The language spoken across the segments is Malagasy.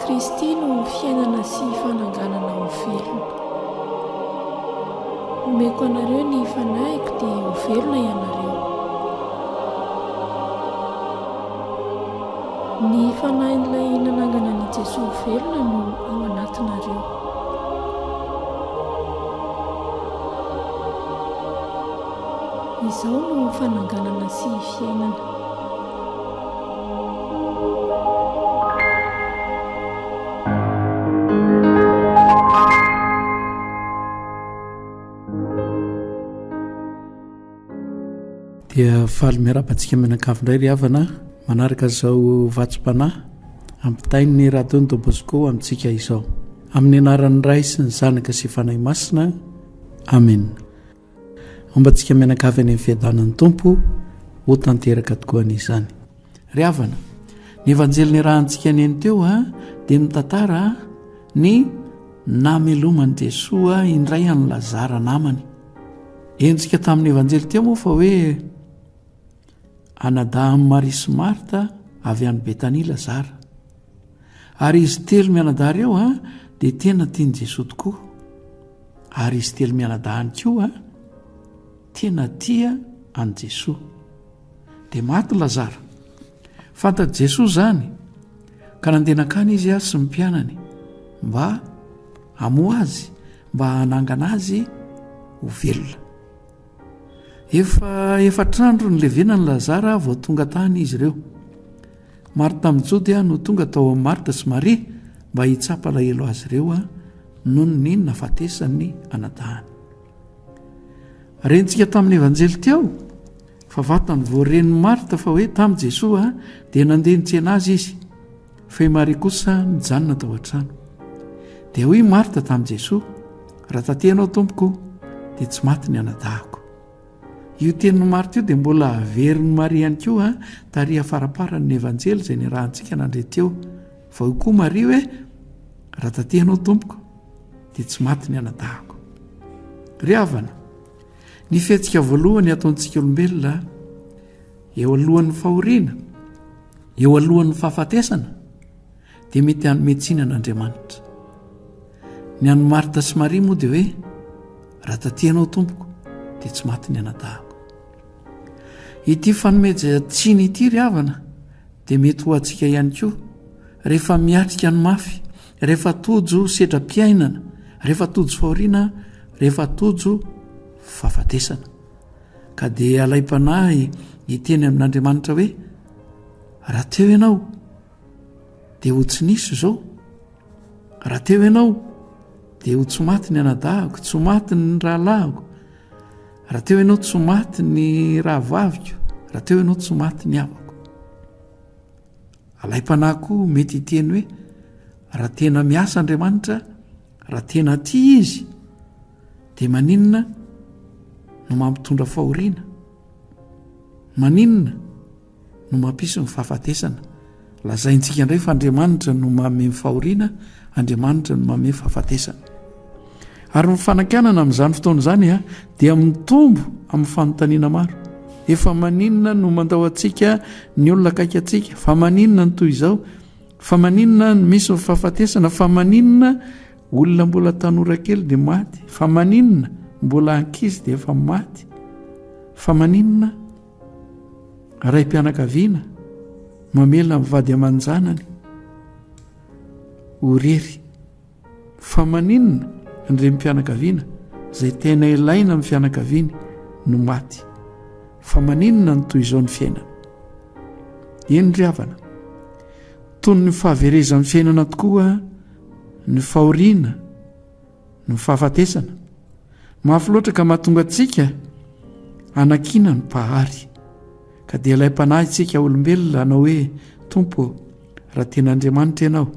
Kristy no fiainana sy fananganana ho velona. Omeko anareo ny fanahiko dia ho velona ianareo. Ny fanahin'ilay nanangana ny Jesosy ho velona no ao anatinareo. Izao no fananganana sy fiainana. Dia faly miarabantsika mianakavindray ry havana manaraka izao vatsom-panahy ampitainy ny radony Dobosco amintsika izao amin'ny anaran'ny Ray sy ny Zanaka sy Fanahy Masina. Amen. Ombantsika mianakavy any amin'ny fiadanan'ny Tompo ho tanteraka tokoa an'izany. Ry havana, ny evanjelin'ny rahantsika ny eny teo dia mitantara ny nameloman'i Jesosy indray an'i Lazara namany. Entsika tamin'ny evanjely teo moa fa hoe anadaha amin'ny Maria sy Marta avy any Betania Lazara. Ary izy telo mianadaha ireo dia tena tiany Jesosy tokoa. Ary izy telo mianadaha any koa tena tia any Jesosy. Dia maty Lazara. Fantatr' Jesosy zany ka nandeha nakany izy sy ny mpianany mba hamoa azy, mba hanangana azy ho velona. Efatrandro ny levenany Lazara vao tonga tany izy ireo. Marta amin'ny Jody no tonga tao amin'ny Marta sy Maria mba hitsapa lahelo azy ireo noho ny nafatesany anadahany. Rentsika tamin'ny evanjely teo fa vatany voaren'ny Marta fa hoe tamin'i Jesosy dia nandeha nitsena azy izy, fa i Maria kosa nijanona tao an-trano. Dia hoy Marta tamin'i Jesosy, raha tatenao Tompoko dia tsy maty ny anadahako. Io tenin'ny Marta io dia mbola averin'ny Maria ihany koa taria faraparan'ny evanjely izay ny rahantsika nandre teo. Fa io koa Maria hoe raha tatenao Tompoko dia tsy maty ny anadahako. Ry havana, ny fihetsika voalohany ataontsika olombelona eo alohan'ny fahoriana, eo alohan'ny fahafatesana dia mety hanometsina an'Andriamanitra. Ny an'ny Marta sy Maria moa dia hoe raha tatenao Tompoko dia tsy maty ny anadahako. Ity fanomezantsiny ity ry havana dia mety ho antsika ihany koa rehefa miatrika ny mafy, rehefa tojo sedram-piainana, rehefa tojo fahoriana, rehefa tojo fahafatesana. Ka dia alay-panahy hiteny amin'Andriamanitra hoe raha teo ianao dia ho tsy nisy izao, raha teo ianao dia ho tsy maty ny anadahako, tsy maty ny rahalahiko, raha teo ianao tsy maty ny rahavaviko, raha teo ianao tsy maty ny havako. Alay-panahy koa mety hiteny hoe raha tena miasa Andriamanitra, raha tena tia izy dia maninona no mampitondra fahoriana, maninona no mampisy ny fahafatesana. Lazaintsika indray fa Andriamanitra no manome fahoriana, Andriamanitra no manome fahafatesana. Ary ny fanankanana amin'izany fotoana izany dia mitombo amin'ny fanontaniana maro. Efa maninona no mandao antsika ny olona akaiky antsika, fa maninona ny toy izao, fa maninona ny misy ny fahafatesana, fa maninona olona mbola tanora kely dia maty, fa maninona mbola ankizy dia efa maty, fa maninona raim-pianakaviana mamela mivady aman-janany ho rery, fa maninona ny renim-pianakaviana izay tena ilaina amin'ny fianakaviany no maty, fa maninona ny toy izao ny fiainana. Eny ry havana, toy ny fahaverezan'ny fiainana tokoa ny fahoriana, ny fahafatesana. Mafy loatra ka mahatonga antsika anakiana ny pahary. Ka dia ilay-panahy isika olombelona anao hoe Tompo, raha tena Andriamanitra ianao,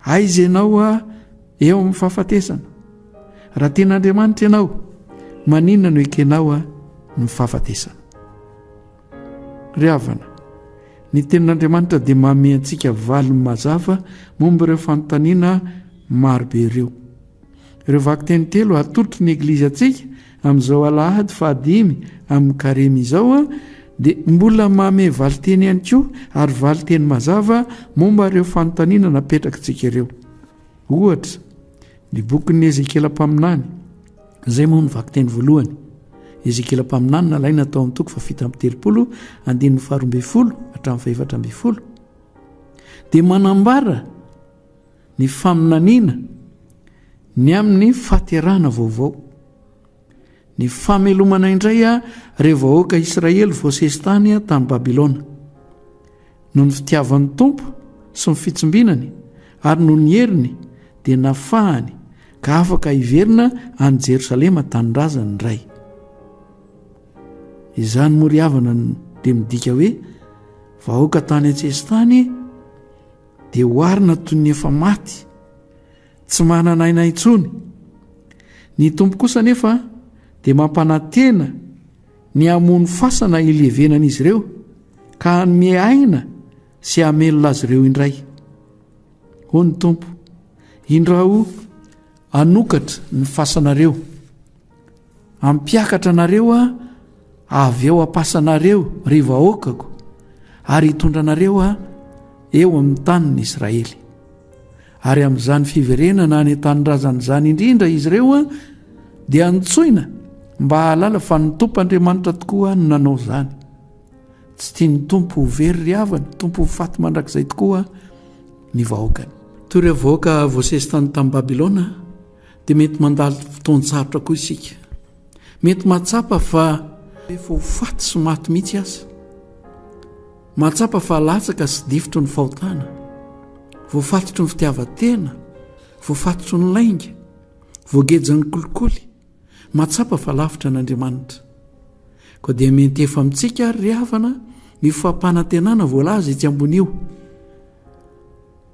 aiza ianao eo amin'ny fahafatesana? Raha tena Andriamanitra ianao, maninona no ekenao ny fahafatesana? Ry havana, ny tenin'Andriamanitra dia manome antsika valiny mazava momba ireo fanontaniana marobe ireo. Ireo vaky-teny telo atolotry ny eglizy antsika amin'izao alahady 5 amin'ny karemy izao dia mbola mahame valiteny ihany koa ary valiteny mazava momba ireo fanontaniana napetrakantsika ireo. Ohatra ny bokin'ny Ezekela mpaminany, izay moa ny vakiteny voalohany. Ezekela mpaminany nalaina tao amin'ny toko 7:30 andininy 12 hatramin'ny 14. Dia manambara ny faminaniana ny amin'ny fahaterahana vaovao, ny famelomana indray rehefa vahoaka Israely voasesy tany tany Babilona, noho ny fitiavan'ny Tompo sy ny fitsombinany ary noho ny heriny dia nafahany ka afaka hiverina any Jerosalema tanindrazany iray. Izany moriavana dia midika hoe vahoaka tany an-tsesy tany dia hoarina toy ny efa maty, tsy mananaina intsony. Ny Tompo kosa nefa dia mampanantena ny hamono fasana hilevenan'izy ireo ka hanome aina sy hamelona azy ireo indray. Ho ny Tompo, indraho hanokatra ny fasanareo, hampiakatra anareo avy eo ampasanareo ry vahoakako ary hitondra anareo eo amin'ny tanin'ny Israely. Ary amin'izany fiverenana any an-tanindrazan'izany indrindra izy ireo dia antsoina mba hahalala fa ny Tompoandriamanitra tokoa no nanao izany. Tsy tiany Tompo ho very ry havana, Tompo ho faty mandrakizay tokoa ny vahoakany. Toy ireo vahoaka voasesy tany tamin'ny Babilona dia mety mandalo fotoan-tsarotra koa isika. Mety mahatsapa fa efa ho faty sy maty mihitsy aza. Mahatsapa fa latsaka sy difitro ny fahotana, voafatotro ny fitiavan-tena, voafatotro ny lainga, voagejany kolikoly. Mahatsapa fa lavitra n'Andriamanitra. Koa dia mety efa amintsika ry havana ny fampanantenana voalaza etsy ambony io.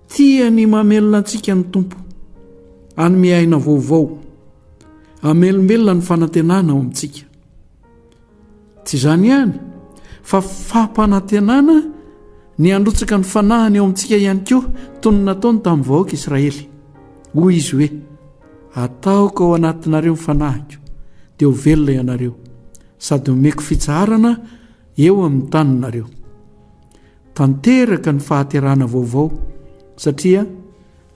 Tiany mamelona antsika ny Tompo, hanome aina vaovao, hamelombelona ny fanantenana ao amintsika. Tsy izany ihany, fa fampanantenana ny handrotsaka ny fanahany ao amintsika ihany koa, toy ny nataony tamin'ny vahoaka Israely. Hoy izy hoe, ataoko ao anatinareo ny fanahiko, dia ho velona ianareo, sady homeko fitsarana eo amin'ny taninareo. Tanteraka ny fahaterahana vaovao, satria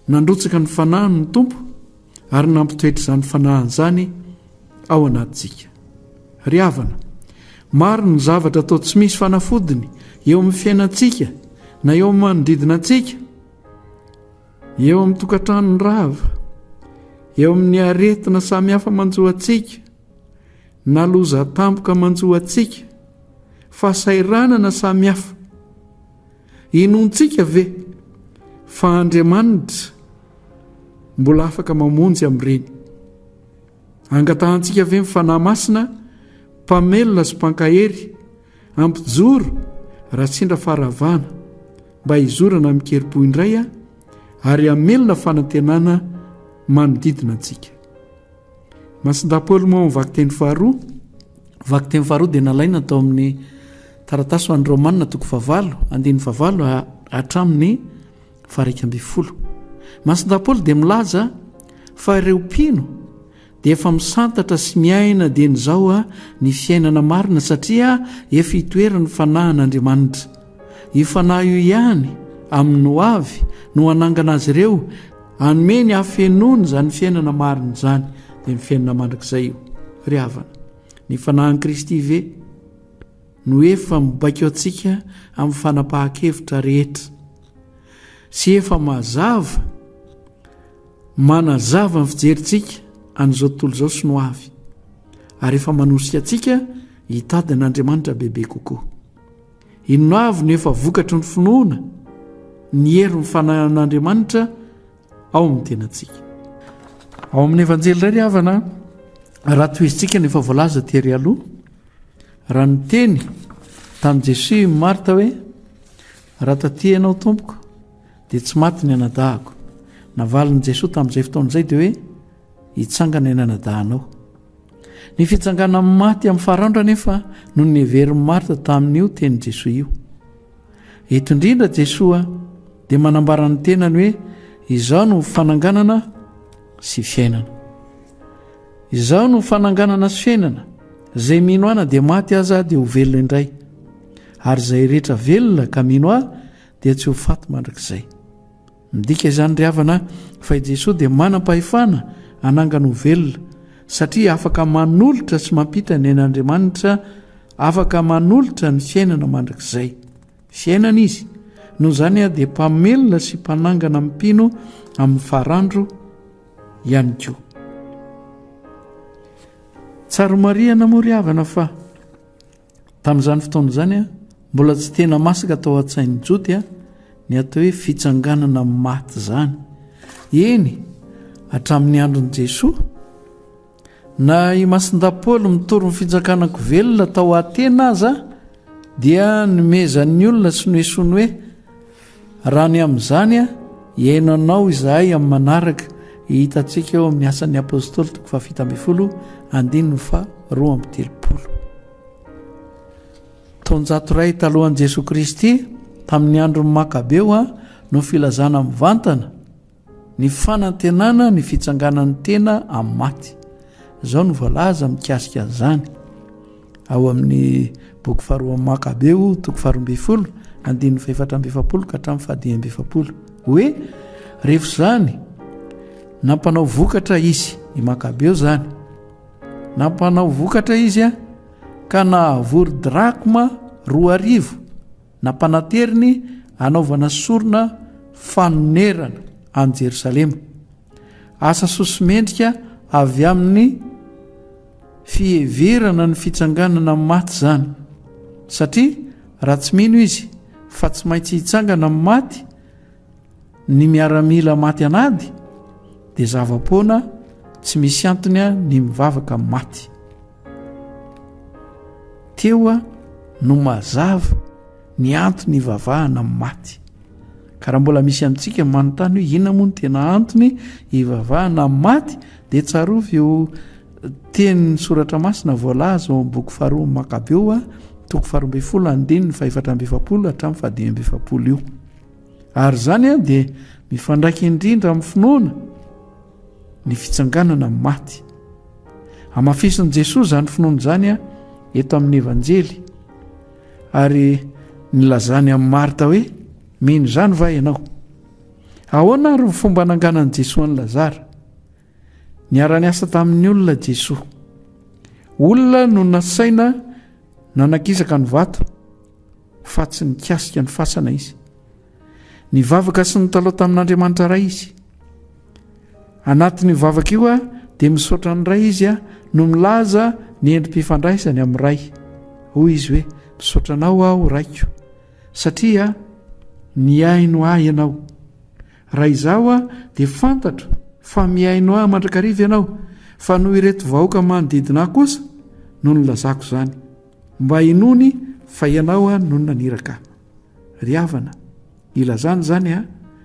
nandrotsaka ny fanahany ny Tompo ary nampitoetra izany fanahany izany ao anatintsika. Ry havana, maro ny zavatra atao tsy misy fanafodiny eo amin'ny fiainantsika na eo amin'ny manodidina antsika, eo amin'ny tokantrano ny rava, eo amin'ny aretina samihafa manjoa antsika, na loza tampoka manjoa antsika, fahasairanana samihafa. Inontsika ve fa Andriamanitra mbola afaka mamonjy amin'ireny? Angatahantsika ve mifanahy masina, mpamelona sy mpankahery, ampijoro raha sindra faharavana, mba hizorana mikerim-po indray ary hamelona fanantenana manodidina antsika. Masindapoly moa amin'ny vakiteny faharoa. Vakiteny faharoa dia nalaina tao amin'ny taratasy ho an'ny Romanina toko 9 andininy 9 hatramin'ny 12. Masindapoly dia milaza fa ireo mpino dia efa misantatra sy miaina dia nizao ny fiainana marina, satria efa hitoerany fanahin'Andriamanitra. Io fanahy io ihany amin'ny ho avy no hanangana azy ireo, hanome ny hafenony izany fiainana marina izany, dia ny fiainana mandrakizay io. Ry havana, ny fanahin'i Kristy ve no efa mibaiko antsika amin'ny fanapahan-kevitra rehetra, sy efa mazava manazava ny fijerintsika an'izao tontolo izao sy no avy, ary efa manosika antsika hitadin'Andriamanitra bebe kokoa. Inona avy no efa vokatry ny finoana ny hery ny fanahin'Andriamanitra ao amin'ny tenantsika. Ao amin'ny evanjely iray ry havana, raha toezintsika nefa voalaza tery aloha, raha ny teny tamin'i Jesosy Marta hoe, raha taty ianao Tompoko dia tsy maty ny anadahako. Navalin'i Jesosy tamin'izay fotoan'izay dia hoe hitsangana ny anadahanao. Ny fitsangana maty amin'ny farandra nefa no ny heverin'i Marta tamin'io tenin'i Jesosy io. Eto indrindra Jesosy dia manambara ny tenany hoe izao no fananganana sy fiainana. Izao no fananganana sy fiainana, izay mino ana dia maty aza dia ho velona indray, ary izay rehetra velona ka mino aho dia tsy ho faty mandrakizay. Midika izany ry havana fa i Jesosy dia manam-pahefana hanangana ho velona, satria afaka manolotra sy mampita ny ain'Andriamanitra, afaka manolotra ny fiainana mandrakizay. Fiainana izy, noho izany dia mpamelona sy mpanangana mipino amin'ny farandro ihany koa. Tsara mariana moa ry havana fa tamin'izany fotoana izany mbola tsy tena masaka tao an-tsain'ny Jody ny atao hoe fitsanganana maty izany. Eny, hatramin'ny andron'i Jesosy na i Masindapaoly mitory ny fitsakanako velona tao Atena aza dia nomezan'ny olona sy noesony hoe raha ny amin'izany iainanao izahay amin'ny manaraka. Hitantsika eo amin'ny asan'ny apôstôly 7:2-3. Taonjato iray talohan'i Jesosy Kristy tamin'ny andron'ny Makabeo no filazana mivantana ny fanantenana ny fitsanganan'ny tena amin'ny maty. Izao no voalaza mikasika izany ao amin'ny boky faharoa Makabeo 12:4-7 hoe rehefa izany nampanao vokatra izy, i Makabeo zany nampanao vokatra izy ka nahavory drakma 2,000 nampanateriny anaovana sorona fanonerana any Jerosalema. Asa sosomendrika avy amin'ny fiheverana ny fitsanganana maty zany, satria raha tsy mino izy fa tsy maintsy hitsangana maty ny miaramila maty anady dia zava-poana tsy misy antony ny mivavaka maty. Teo no mazava ny antony hivavahana maty. Ka raha mbola misy amintsika manontany hoe inona moa no tena antony hivavahana maty dia tsarovy eo tenin'ny soratra masina voalaza ao amin'ny boky faharoa Makabeo 12:4-7 io. Ary zany dia mifandraiky indrindra amin'ny finoana ny fitsanganana maty. Hamafisin'i Jesosy zany finoana zany eto amin'ny evanjely, ary nilazany amin'ny Marta hoe mino zany va ianao? Ahoana ary ny fomba nanganan'i Jesosy ny Lazara? Niara-ny asa tamin'ny olona Jesosy. Olona no nasaina nanakisaka ny vato fa tsy nikasika ny fasana izy. Nivavaka sy nitalao tamin'Andriamanitra ray izy. Anatin'ny vavaka io dia misaotra ny ray izy no milaza ny endrim-pifandraisany amin'ny ray. Hoy izy hoe misaotra anao aho raiko satria niaino ahy ianao. Raha izao dia fantatro fa miaino ahy mandrakariva ianao, fa noho ireto vahoaka manodidina ahy kosa no nilazako zany, mba inony fa ianao no naniraka. Ry havana, ilazany zany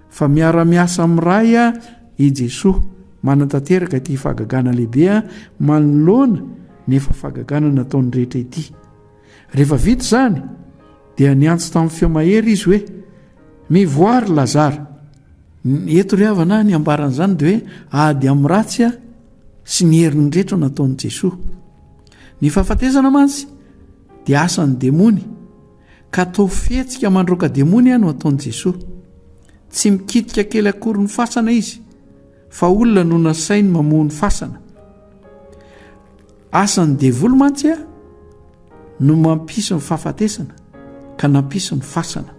fa miara-miasa amin'ny ray i Jesosy manantanteraka ity fahagagana lehibe manoloana nefa fahagagana nataony rehetra ity. Rehefa vita zany dia niantso tamin'ny feo mahery izy hoe mivoary Lazara. Eto ry havana ny ambaran'izany dia hoe ady amin'ny ratsy sy ny herin'ny rehetra nataon'i Jesosy. Ny fahafatesana mantsy dia asan'ny demony, ka tao fihetsika mandroaka demony no ataon'i Jesosy. Tsy mikitika kely akory ny fasana izy, fa olona no nasainy mamoha ny fasana. Asan'ny devoly mantsy no mampiso ny fahafatesana ka nampiso ny fasana.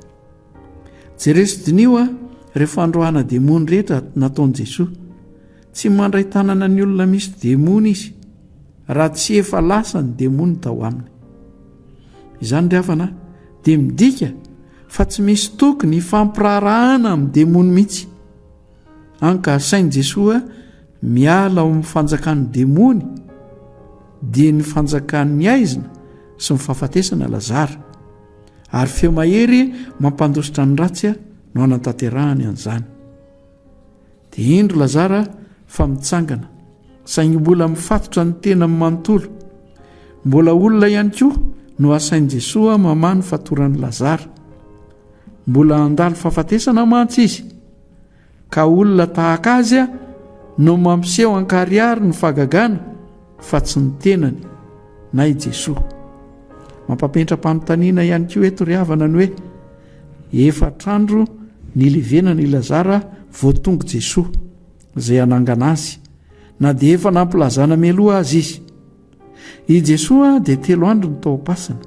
Jeresy-dinio rehefa androahana demony rehetra nataon'i Jesosy. Tsy mandray tanana ny olona misy demony izy raha tsy efa lasa ny demony tao aminy. Izany ry havana dia midika fa tsy misy tokony fampirarahana amin'ny demony mihitsy. Anka sain'i Jesosy miala ao amin'ny fanjakan'ny demony dia ny fanjakan'ny aizina sy ny fahafatesana Lazara, ary feo mahery mampandositra ny ratsy no anantanterahany an'izany. Dia indro Lazara fa mitsangana, saingy mbola mifatotra ny tena manontolo. Mbola olona ihany koa no asain'i Jesosy mamany fatoran'ny Lazara. Mbola andalo fahafatesana mantsy izy, ka olona tahaka azy no mampiseho ankariary ny fahagagana fa tsy ny tenany na i Jesosy. mampapetra-panontaniana ihany koa eto ry havana ny hoe efatr'andro ny levenana i Lazara voatongo Jesosy izay anangana azy na dia efa nampilazana mialoha azy izy. I Jesosy dia 3 andro ny tao-pasana.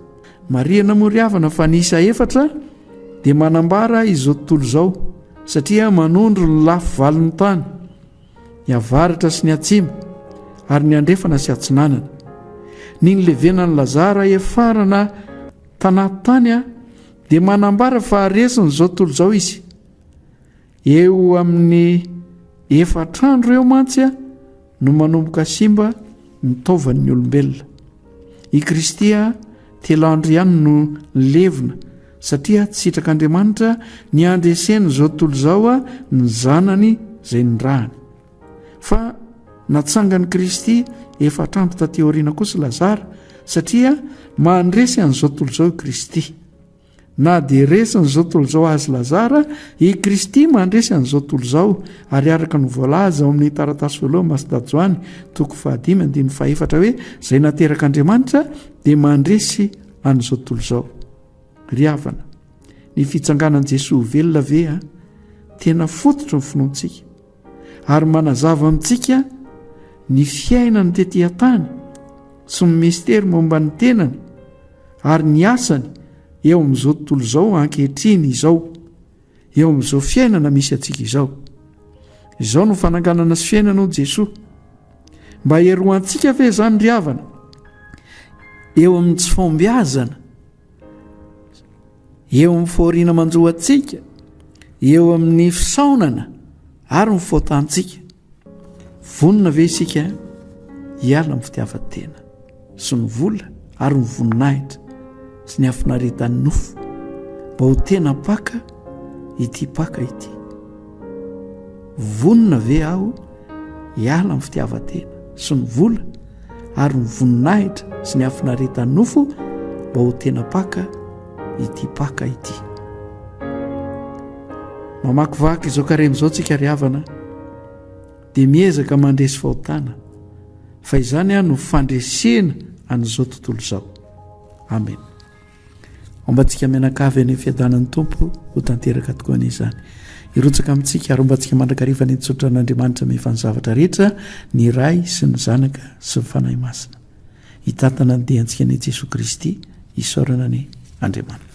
Maria namoa ry havana fa niisa 4 dia manambara izao tontolo izao satria manondro ny lafo valon'ny tany, ny avaratra sy ny atsimo ary ny andrefana sy atsinanana. Ny levenan'ny Lazara efarana tanaty tany dia manambara fa haresiny izao tontolo izao izy. Eo amin'ny 4 andro eo mantsy no manomboka simba ny taovan'ny olombelona. I Kristy 3 andro ihany no levina satria tsy hitrak'Andriamanitra ny andreseny izao tontolo izao ny zanany izay nirahany. Fa natsangany Kristy 4 andro taty aoriana kosa Lazara satria mandresy an'izao tontolo izao i Kristy. Na dia resy n'izao tontolo izao azy Lazara, i Kristy mandresy an'izao tontolo izao ary araka ny voalaza ao amin'ny taratasy voalohany Masidady Joany 5:4 hoe izay naterak'Andriamanitra dia mandresy an'izao tontolo izao. Ry havana, ny fitsanganan'i Jesosy velona ve tena fototra ny finoantsika ary manazava amintsika ny fiainany tetỳ an-tany sy ny mistera momba ny tenany ary ny asany eo amin'izao tontolo izao ankehitriny izao, eo amin'izao fiainana misy atsika izao. Izao no fananganana sy fiainanao Jesosy. Mba heroantsika ve izany ry havana eo amin'ny tsy fombiazana, eo amin'ny fahoriana manjoa antsika, eo amin'ny fisaonana ary ny faotantsika. Vonona ve isika hiala amin'ny fitiavan-tena sy ny vola ary ny voninahitra sy ny afinaretan'ny nofo mba ho tena paka ity paka ity. Vonona ve aho hiala amin'ny fitiavan-tena sy ny vola ary ny voninahitra sy ny afinaretan'ny nofo mba ho tena paka ity paka ity. Mamakivaky izao karemy izao tsika ry havana dia miezaka mandresy fahotana fa izany no fandresena an'izao tontolo izao. Amen. Ombantsika mianakavy any fiadanan'ny Tompo ho tanteraka tokoa an'izany. Irotsaka amintsika ary ombantsika mandrakariva ny tsotra n'Andriamanitra mefany zavatra rehetra, ny Ray sy ny Zanaka sy ny Fanahy Masina. Hitatana ny dehantsika ny Jesosy Kristy isaorana ny Andriamanitra.